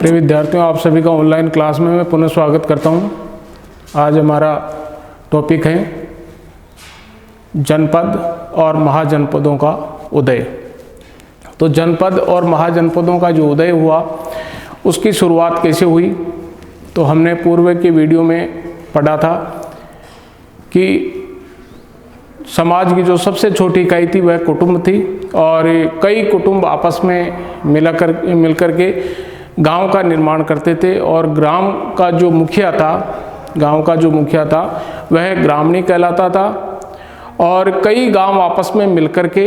प्रिय विद्यार्थियों, आप सभी का ऑनलाइन क्लास में मैं पुनः स्वागत करता हूं। आज हमारा टॉपिक है जनपद और महाजनपदों का उदय। तो जनपद और महाजनपदों का जो उदय हुआ उसकी शुरुआत कैसे हुई, तो हमने पूर्व के वीडियो में पढ़ा था कि समाज की जो सबसे छोटी इकाई थी वह कुटुंब थी और कई कुटुंब आपस में मिलकर के गांव का निर्माण करते थे और गांव का जो मुखिया था वह ग्रामणी कहलाता था और कई गांव आपस में मिलकर के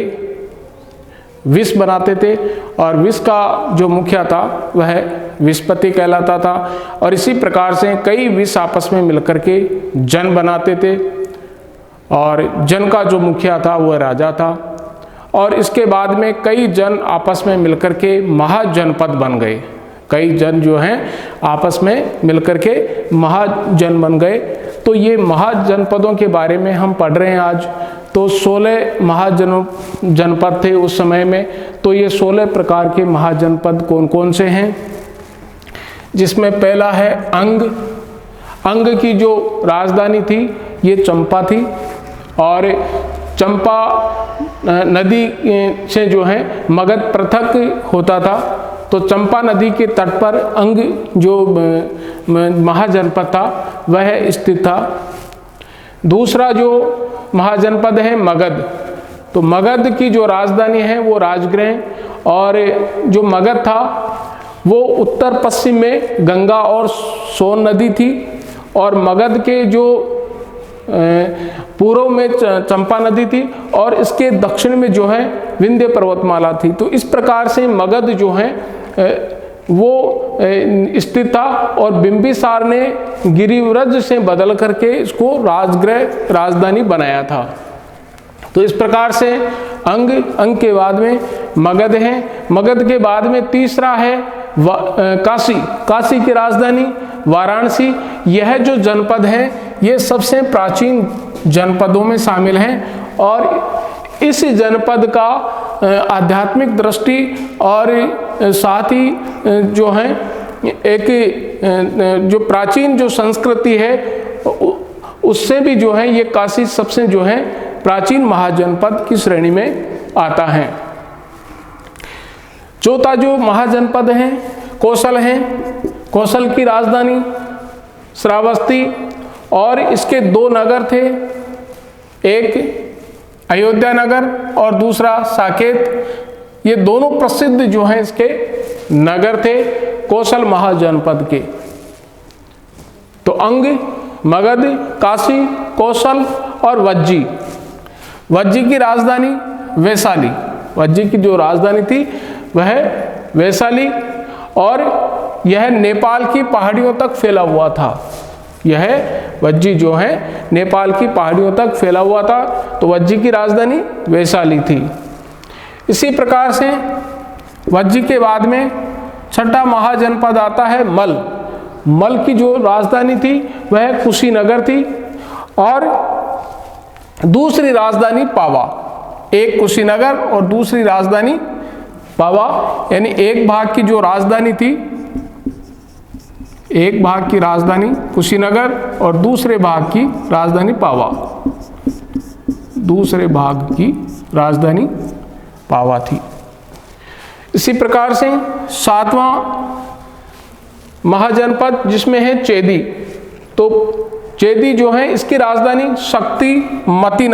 विष बनाते थे और विष का जो मुखिया था वह विषपति कहलाता था और इसी प्रकार से कई विष आपस में मिलकर के जन बनाते थे और जन का जो मुखिया था वह राजा था और इसके बाद में कई जन आपस में मिलकर के महाजनपद बन गए। कई जन जो हैं आपस में मिलकर के महाजन बन गए। तो ये महाजनपदों के बारे में हम पढ़ रहे हैं आज। तो 16 महाजनपद थे उस समय में। तो ये 16 प्रकार के महाजनपद कौन कौन से हैं, जिसमें पहला है अंग। अंग की जो राजधानी थी ये चंपा थी और चंपा नदी से जो है मगध पृथक होता था। तो चंपा नदी के तट पर अंग जो महाजनपद था वह स्थित था। दूसरा जो महाजनपद है मगध। तो मगध की जो राजधानी है वो राजगृह और जो मगध था वो उत्तर पश्चिम में गंगा और सोन नदी थी और मगध के जो पूर्व में चंपा नदी थी और इसके दक्षिण में जो है विंध्य पर्वतमाला थी। तो इस प्रकार से मगध जो है वो स्थित था और बिंबिसार ने गिरिव्रज से बदल करके इसको राजधानी बनाया था। तो इस प्रकार से अंग के बाद में मगध है। मगध के बाद में तीसरा है काशी की राजधानी वाराणसी। यह जो जनपद है ये सबसे प्राचीन जनपदों में शामिल हैं और इस जनपद का आध्यात्मिक दृष्टि और साथ ही जो है एक जो प्राचीन जो संस्कृति है उससे भी जो है ये काशी सबसे जो है प्राचीन महाजनपद की श्रेणी में आता है। चौथा जो महाजनपद है कौशल है। कौशल की राजधानी श्रावस्ती और इसके दो नगर थे, एक अयोध्या नगर और दूसरा साकेत। ये दोनों प्रसिद्ध जो हैं इसके नगर थे कौशल महाजनपद के। तो अंग, मगध, काशी, कौशल और वज्जी। वज्जी की राजधानी वैशाली। वज्जी की जो राजधानी थी वह वैशाली और यह नेपाल की पहाड़ियों तक फैला हुआ था। यह वज्जी जो है नेपाल की पहाड़ियों तक फैला हुआ था। तो वज्जी की राजधानी वैशाली थी। इसी प्रकार से वज्जी के बाद में छठा महाजनपद आता है मल। मल की जो राजधानी थी वह कुशीनगर थी और दूसरी राजधानी पावा। एक कुशीनगर और दूसरी राजधानी पावा, यानी एक भाग की जो राजधानी थी, एक भाग की राजधानी कुशीनगर और दूसरे भाग की राजधानी पावा। दूसरे भाग की राजधानी पावा थी। इसी प्रकार से सातवां महाजनपद जिसमें है चेदी। तो चेदी जो है इसकी राजधानी शक्तिमती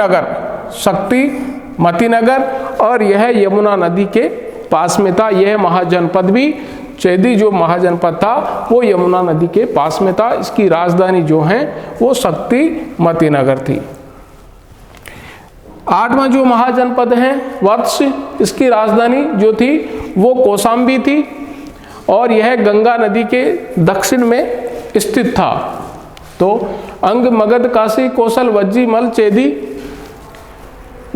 नगर और यह यमुना नदी के पास में था। यह महाजनपद भी चेदी जो महाजनपद था वो यमुना नदी के पास में था। इसकी राजधानी जो है वो शक्तिमती नगर थी। आठवां जो महाजनपद है वत्स। इसकी राजधानी जो थी वो कौशाम्बी थी और यह गंगा नदी के दक्षिण में स्थित था। तो अंग, मगध, काशी, कौशल, वज्जी, मल, चेदी,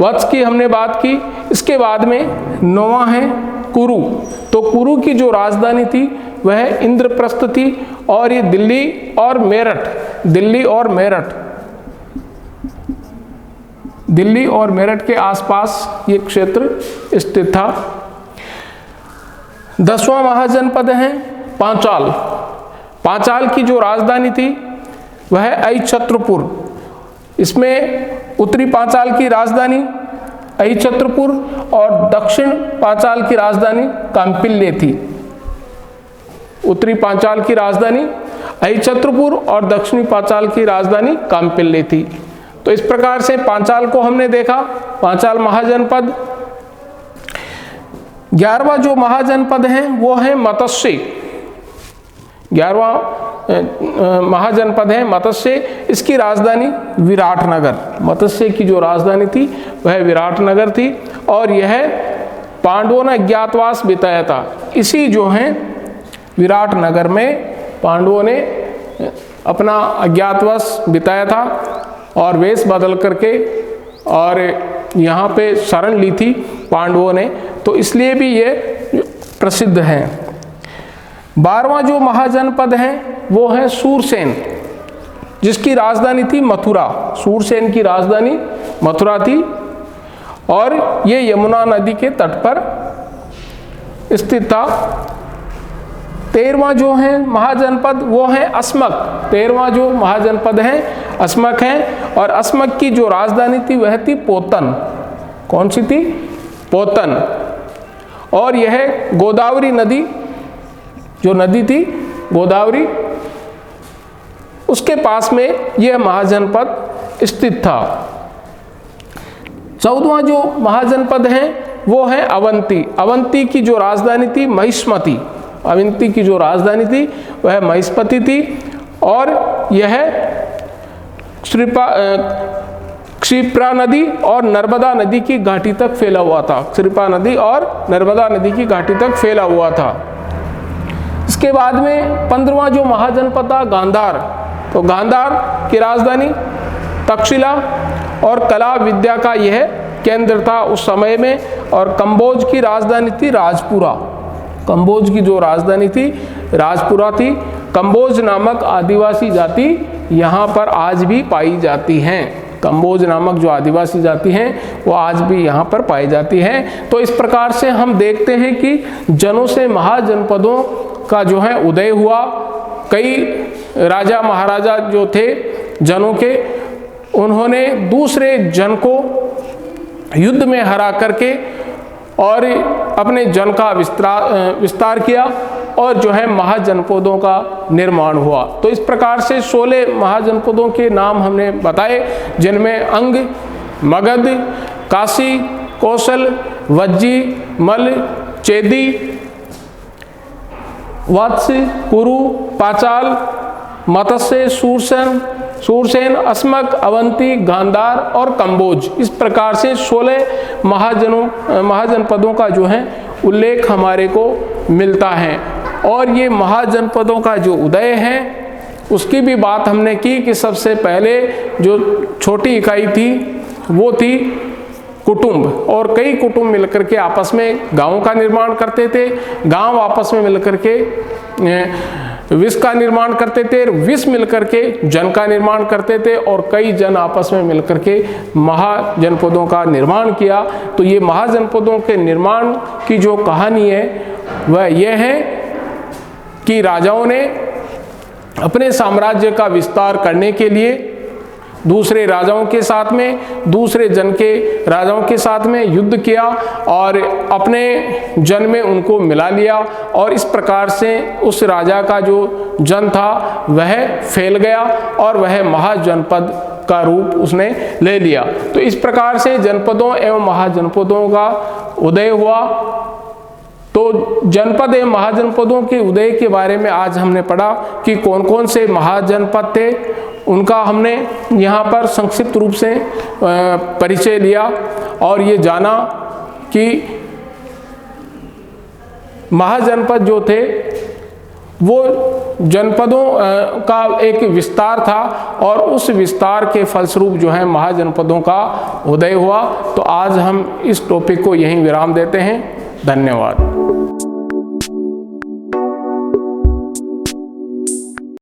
वत्स की हमने बात की। इसके बाद में नौवां है कुरु। तो कुरु की जो राजधानी थी वह इंद्रप्रस्थ थी और ये दिल्ली और मेरठ के आसपास ये क्षेत्र स्थित था। 10वां महाजनपद है पांचाल। पांचाल की जो राजधानी थी वह अहिच्छत्रपुर। इसमें उत्तरी पांचाल की राजधानी अहिच्छत्रपुर और दक्षिण पांचाल की राजधानी कांपिल्य थी। उत्तरी पांचाल की राजधानी अहिच्छत्रपुर और दक्षिणी पांचाल की राजधानी कांपिल्य थी। तो इस प्रकार से पांचाल को हमने देखा, पांचाल महाजनपद। 11वां जो महाजनपद है वो है मत्स्य। 11वां महाजनपद है मत्स्य। इसकी राजधानी विराटनगर। मत्स्य की जो राजधानी थी वह विराटनगर थी और यह पांडवों ने अज्ञातवास बिताया था। इसी जो है विराटनगर में पांडवों ने अपना अज्ञातवास बिताया था और वेश बदल करके और यहाँ पे शरण ली थी पांडवों ने, तो इसलिए भी ये प्रसिद्ध है। 12वां जो महाजनपद है वो है सूरसेन, जिसकी राजधानी थी मथुरा। सूरसेन की राजधानी मथुरा थी और ये यमुना नदी के तट पर स्थित था। 13वां जो है महाजनपद वो है अस्मक। 13वां जो महाजनपद है अस्मक है और अस्मक की जो राजधानी थी वह थी पोतन। कौन सी थी? पोतन। और यह गोदावरी नदी, जो नदी थी गोदावरी, उसके पास में यह महाजनपद स्थित था। 14वां जो महाजनपद है वो है अवंती। अवंती की जो राजधानी थी महिष्मति। अवंती की जो राजधानी थी वह महिष्मति थी और यह क्षिप्रा नदी और नर्मदा नदी की घाटी तक फैला हुआ था। क्षिप्रा नदी और नर्मदा नदी की घाटी तक फैला हुआ था। इसके बाद में 15वां जो महाजनपद था गांधार। तो गांधार की राजधानी तक्षशिला और कला विद्या का यह केंद्र था उस समय में। और कंबोज की राजधानी थी राजपुरा। कंबोज की जो राजधानी थी राजपुरा थी। कंबोज नामक आदिवासी जाति यहाँ पर आज भी पाई जाती हैं। कंबोज नामक जो आदिवासी जाति हैं वो आज भी यहाँ पर पाई जाती हैं। तो इस प्रकार से हम देखते हैं कि जनों से महाजनपदों का जो है उदय हुआ। कई राजा महाराजा जो थे जनों के, उन्होंने दूसरे जन को युद्ध में हरा करके और अपने जन का विस्तार किया और जो है महाजनपदों का निर्माण हुआ। तो इस प्रकार से 16 महाजनपदों के नाम हमने बताए, जिनमें अंग, मगध, काशी, कौशल, वज्जी, मल, चेदी, वत्स, कुरु, पांचाल, मत्स्य, सूरसेन, अस्मक, अवंती, गांधार और कंबोज। इस प्रकार से 16 महाजनपदों का जो है उल्लेख हमारे को मिलता है। और ये महाजनपदों का जो उदय है उसकी भी बात हमने की कि सबसे पहले जो छोटी इकाई थी वो थी कुटुंब, और कई कुटुंब मिलकर के आपस में गांवों का निर्माण करते थे। गांव आपस में मिलकर के विष का निर्माण करते थे, विष मिलकर के जन का निर्माण करते थे और कई जन आपस में मिलकर के महाजनपदों का निर्माण किया। तो ये महाजनपदों के निर्माण की जो कहानी है वह यह है कि राजाओं ने अपने साम्राज्य का विस्तार करने के लिए दूसरे राजाओं के साथ में, दूसरे जन के राजाओं के साथ में युद्ध किया और अपने जन में उनको मिला लिया और इस प्रकार से उस राजा का जो जन था वह फैल गया और वह महाजनपद का रूप उसने ले लिया। तो इस प्रकार से जनपदों एवं महाजनपदों का उदय हुआ। तो जनपद एवं महाजनपदों के उदय के बारे में आज हमने पढ़ा कि कौन कौन से महाजनपद थे, उनका हमने यहाँ पर संक्षिप्त रूप से परिचय लिया और ये जाना कि महाजनपद जो थे वो जनपदों का एक विस्तार था और उस विस्तार के फलस्वरूप जो है महाजनपदों का उदय हुआ। तो आज हम इस टॉपिक को यहीं विराम देते हैं। धन्यवाद।